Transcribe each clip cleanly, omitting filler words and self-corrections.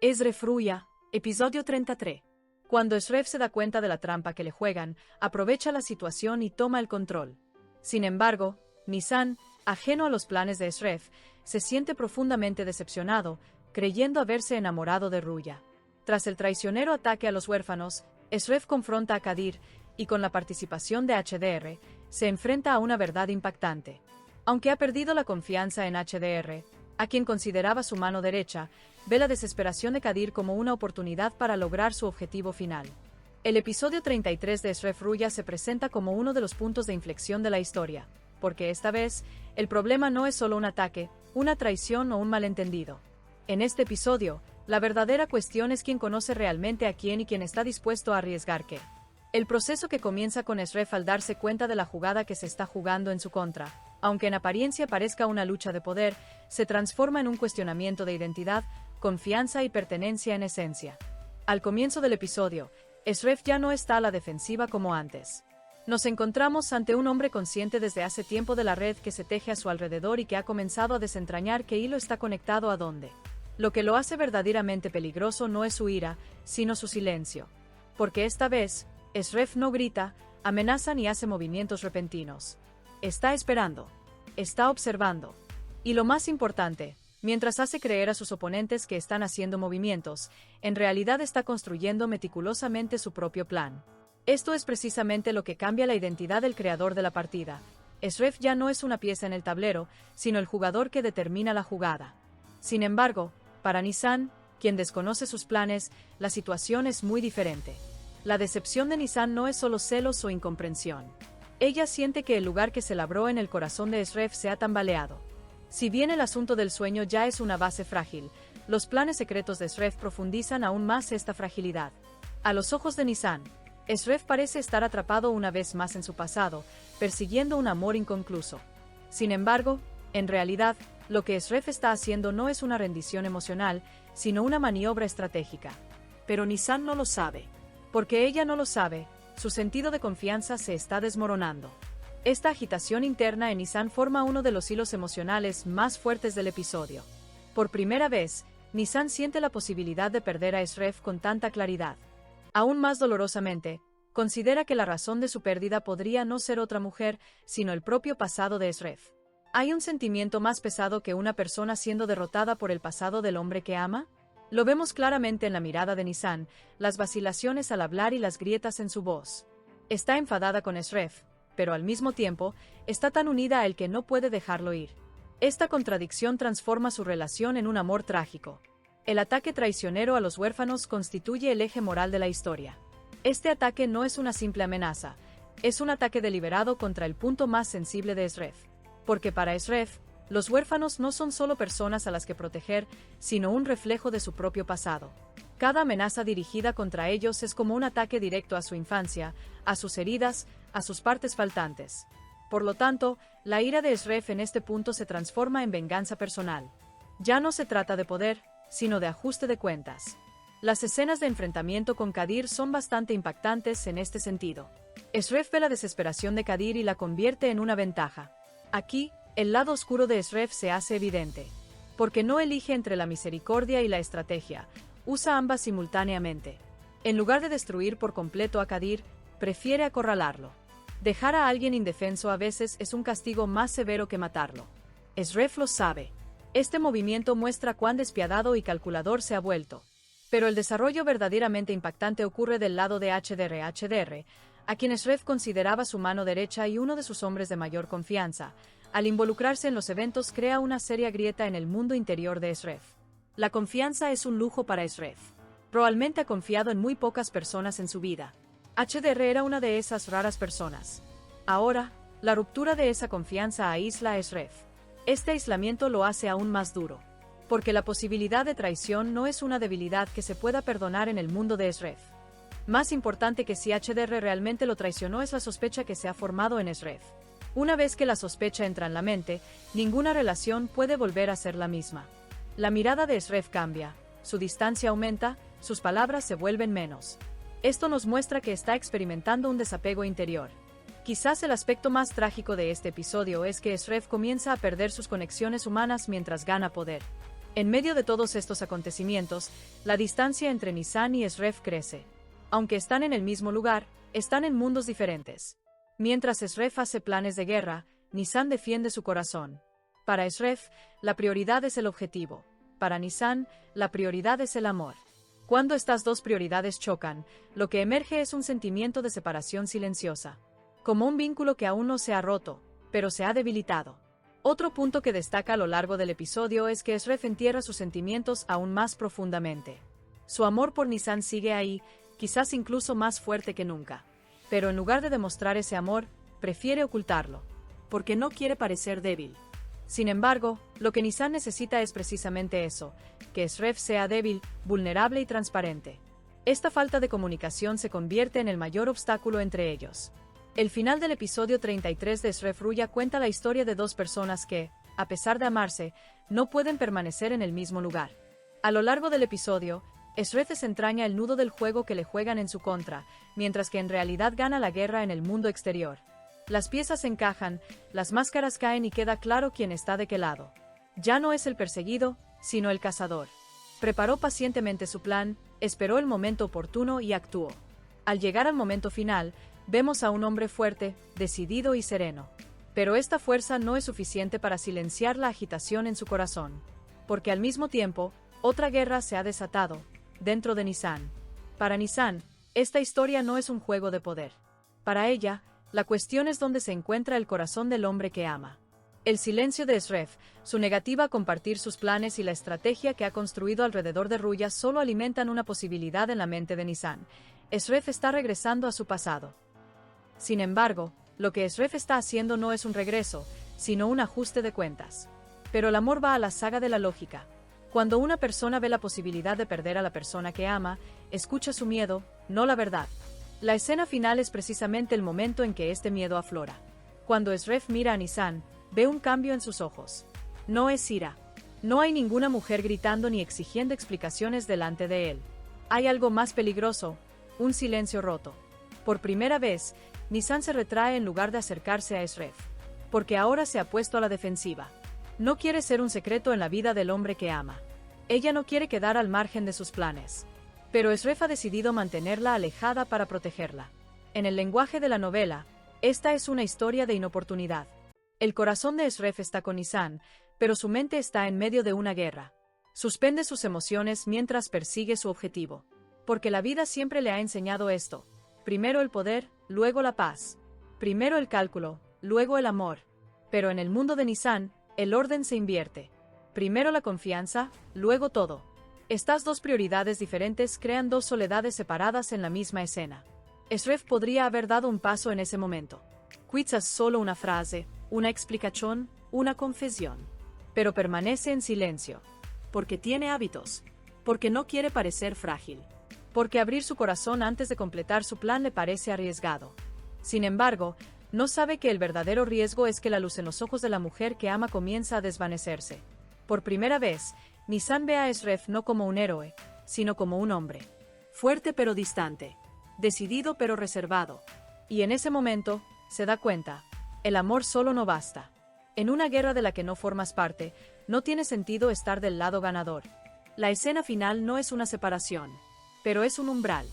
Eshref Ruya, episodio 33. Cuando Eshref se da cuenta de la trampa que le juegan, aprovecha la situación y toma el control. Sin embargo, Nisan, ajeno a los planes de Eshref, se siente profundamente decepcionado, creyendo haberse enamorado de Ruya. Tras el traicionero ataque a los huérfanos, Eshref confronta a Kadir, y con la participación de HDR, se enfrenta a una verdad impactante. Aunque ha perdido la confianza en HDR, a quien consideraba su mano derecha, ve la desesperación de Kadir como una oportunidad para lograr su objetivo final. El episodio 33 de Eshref Ruya se presenta como uno de los puntos de inflexión de la historia, porque esta vez, el problema no es solo un ataque, una traición o un malentendido. En este episodio, la verdadera cuestión es quién conoce realmente a quién y quién está dispuesto a arriesgar qué. El proceso que comienza con Eshref al darse cuenta de la jugada que se está jugando en su contra, aunque en apariencia parezca una lucha de poder, se transforma en un cuestionamiento de identidad, confianza y pertenencia en esencia. Al comienzo del episodio, Eshref ya no está a la defensiva como antes. Nos encontramos ante un hombre consciente desde hace tiempo de la red que se teje a su alrededor y que ha comenzado a desentrañar qué hilo está conectado a dónde. Lo que lo hace verdaderamente peligroso no es su ira, sino su silencio. Porque esta vez, Eshref no grita, amenaza ni hace movimientos repentinos. Está esperando. Está observando. Y lo más importante, mientras hace creer a sus oponentes que están haciendo movimientos, en realidad está construyendo meticulosamente su propio plan. Esto es precisamente lo que cambia la identidad del creador de la partida. Eshref ya no es una pieza en el tablero, sino el jugador que determina la jugada. Sin embargo, para Nisan, quien desconoce sus planes, la situación es muy diferente. La decepción de Nisan no es solo celos o incomprensión. Ella siente que el lugar que se labró en el corazón de Eshref se ha tambaleado. Si bien el asunto del sueño ya es una base frágil, los planes secretos de Eshref profundizan aún más esta fragilidad. A los ojos de Nisan, Eshref parece estar atrapado una vez más en su pasado, persiguiendo un amor inconcluso. Sin embargo, en realidad, lo que Eshref está haciendo no es una rendición emocional, sino una maniobra estratégica. Pero Nisan no lo sabe. Porque ella no lo sabe, su sentido de confianza se está desmoronando. Esta agitación interna en Nisan forma uno de los hilos emocionales más fuertes del episodio. Por primera vez, Nisan siente la posibilidad de perder a Eshref con tanta claridad. Aún más dolorosamente, considera que la razón de su pérdida podría no ser otra mujer, sino el propio pasado de Eshref. ¿Hay un sentimiento más pesado que una persona siendo derrotada por el pasado del hombre que ama? Lo vemos claramente en la mirada de Nisan, las vacilaciones al hablar y las grietas en su voz. Está enfadada con Eshref, pero al mismo tiempo, está tan unida a él que no puede dejarlo ir. Esta contradicción transforma su relación en un amor trágico. El ataque traicionero a los huérfanos constituye el eje moral de la historia. Este ataque no es una simple amenaza, es un ataque deliberado contra el punto más sensible de Eshref. Porque para Eshref, los huérfanos no son solo personas a las que proteger, sino un reflejo de su propio pasado. Cada amenaza dirigida contra ellos es como un ataque directo a su infancia, a sus heridas, a sus partes faltantes. Por lo tanto, la ira de Eshref en este punto se transforma en venganza personal. Ya no se trata de poder, sino de ajuste de cuentas. Las escenas de enfrentamiento con Kadir son bastante impactantes en este sentido. Eshref ve la desesperación de Kadir y la convierte en una ventaja. Aquí, el lado oscuro de Eshref se hace evidente. Porque no elige entre la misericordia y la estrategia, usa ambas simultáneamente. En lugar de destruir por completo a Kadir, prefiere acorralarlo. Dejar a alguien indefenso a veces es un castigo más severo que matarlo. Eshref lo sabe. Este movimiento muestra cuán despiadado y calculador se ha vuelto. Pero el desarrollo verdaderamente impactante ocurre del lado de HDR, a quien Eshref consideraba su mano derecha y uno de sus hombres de mayor confianza. Al involucrarse en los eventos crea una seria grieta en el mundo interior de Eshref. La confianza es un lujo para Eshref. Probablemente ha confiado en muy pocas personas en su vida. HDR era una de esas raras personas. Ahora, la ruptura de esa confianza aísla a Eshref. Este aislamiento lo hace aún más duro. Porque la posibilidad de traición no es una debilidad que se pueda perdonar en el mundo de Eshref. Más importante que si HDR realmente lo traicionó es la sospecha que se ha formado en Eshref. Una vez que la sospecha entra en la mente, ninguna relación puede volver a ser la misma. La mirada de Eshref cambia, su distancia aumenta, sus palabras se vuelven menos. Esto nos muestra que está experimentando un desapego interior. Quizás el aspecto más trágico de este episodio es que Eshref comienza a perder sus conexiones humanas mientras gana poder. En medio de todos estos acontecimientos, la distancia entre Nisan y Esref crece. Aunque están en el mismo lugar, están en mundos diferentes. Mientras Esref hace planes de guerra, Nisan defiende su corazón. Para Esref, la prioridad es el objetivo. Para Nisan, la prioridad es el amor. Cuando estas dos prioridades chocan, lo que emerge es un sentimiento de separación silenciosa. Como un vínculo que aún no se ha roto, pero se ha debilitado. Otro punto que destaca a lo largo del episodio es que Esref entierra sus sentimientos aún más profundamente. Su amor por Nisan sigue ahí, quizás incluso más fuerte que nunca. Pero en lugar de demostrar ese amor, prefiere ocultarlo, porque no quiere parecer débil. Sin embargo, lo que Nisan necesita es precisamente eso, que Esref sea débil, vulnerable y transparente. Esta falta de comunicación se convierte en el mayor obstáculo entre ellos. El final del episodio 33 de Esref Ruya cuenta la historia de dos personas que, a pesar de amarse, no pueden permanecer en el mismo lugar. A lo largo del episodio, Esref desentraña el nudo del juego que le juegan en su contra, mientras que en realidad gana la guerra en el mundo exterior. Las piezas encajan, las máscaras caen y queda claro quién está de qué lado. Ya no es el perseguido, sino el cazador. Preparó pacientemente su plan, esperó el momento oportuno y actuó. Al llegar al momento final, vemos a un hombre fuerte, decidido y sereno. Pero esta fuerza no es suficiente para silenciar la agitación en su corazón. Porque al mismo tiempo, otra guerra se ha desatado, dentro de Nisan. Para Nisan, esta historia no es un juego de poder. Para ella, la cuestión es dónde se encuentra el corazón del hombre que ama. El silencio de Esref, su negativa a compartir sus planes y la estrategia que ha construido alrededor de Ruya solo alimentan una posibilidad en la mente de Nisan. Esref está regresando a su pasado. Sin embargo, lo que Esref está haciendo no es un regreso, sino un ajuste de cuentas. Pero el amor va a la saga de la lógica. Cuando una persona ve la posibilidad de perder a la persona que ama, escucha su miedo, no la verdad. La escena final es precisamente el momento en que este miedo aflora. Cuando Esref mira a Nisan, ve un cambio en sus ojos. No es ira. No hay ninguna mujer gritando ni exigiendo explicaciones delante de él. Hay algo más peligroso, un silencio roto. Por primera vez, Nisan se retrae en lugar de acercarse a Esref. Porque ahora se ha puesto a la defensiva. No quiere ser un secreto en la vida del hombre que ama. Ella no quiere quedar al margen de sus planes. Pero Esref ha decidido mantenerla alejada para protegerla. En el lenguaje de la novela, esta es una historia de inoportunidad. El corazón de Esref está con Nisan, pero su mente está en medio de una guerra. Suspende sus emociones mientras persigue su objetivo. Porque la vida siempre le ha enseñado esto. Primero el poder, luego la paz. Primero el cálculo, luego el amor. Pero en el mundo de Nisan, el orden se invierte. Primero la confianza, luego todo. Estas dos prioridades diferentes crean dos soledades separadas en la misma escena. Esref podría haber dado un paso en ese momento. Quizás solo una frase, una explicación, una confesión. Pero permanece en silencio. Porque tiene hábitos. Porque no quiere parecer frágil. Porque abrir su corazón antes de completar su plan le parece arriesgado. Sin embargo, no sabe que el verdadero riesgo es que la luz en los ojos de la mujer que ama comienza a desvanecerse. Por primera vez, Nisan ve a Esref no como un héroe, sino como un hombre. Fuerte pero distante. Decidido pero reservado. Y en ese momento, se da cuenta, el amor solo no basta. En una guerra de la que no formas parte, no tiene sentido estar del lado ganador. La escena final no es una separación, pero es un umbral.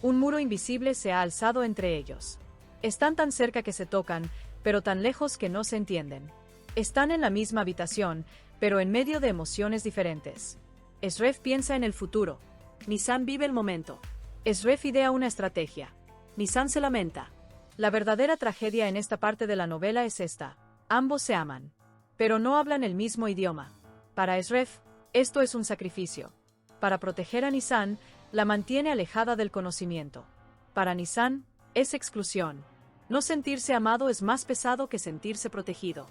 Un muro invisible se ha alzado entre ellos. Están tan cerca que se tocan, pero tan lejos que no se entienden. Están en la misma habitación, pero en medio de emociones diferentes. Esref piensa en el futuro. Nisan vive el momento. Esref idea una estrategia. Nisan se lamenta. La verdadera tragedia en esta parte de la novela es esta. Ambos se aman. Pero no hablan el mismo idioma. Para Esref, esto es un sacrificio. Para proteger a Nisan, la mantiene alejada del conocimiento. Para Nisan, es exclusión. No sentirse amado es más pesado que sentirse protegido.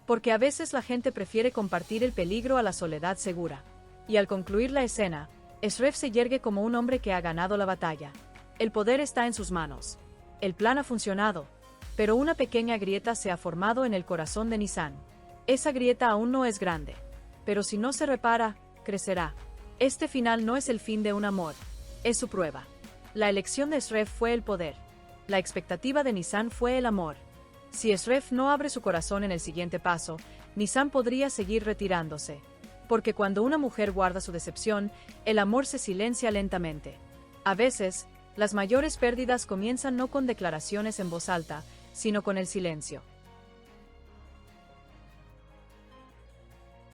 Porque a veces la gente prefiere compartir el peligro a la soledad segura. Y al concluir la escena, Esref se yergue como un hombre que ha ganado la batalla. El poder está en sus manos. El plan ha funcionado. Pero una pequeña grieta se ha formado en el corazón de Nisan. Esa grieta aún no es grande. Pero si no se repara, crecerá. Este final no es el fin de un amor. Es su prueba. La elección de Esref fue el poder. La expectativa de Nisan fue el amor. Si Esref no abre su corazón en el siguiente paso, Nisan podría seguir retirándose. porque cuando una mujer guarda su decepción, el amor se silencia lentamente. A veces, las mayores pérdidas comienzan no con declaraciones en voz alta, sino con el silencio.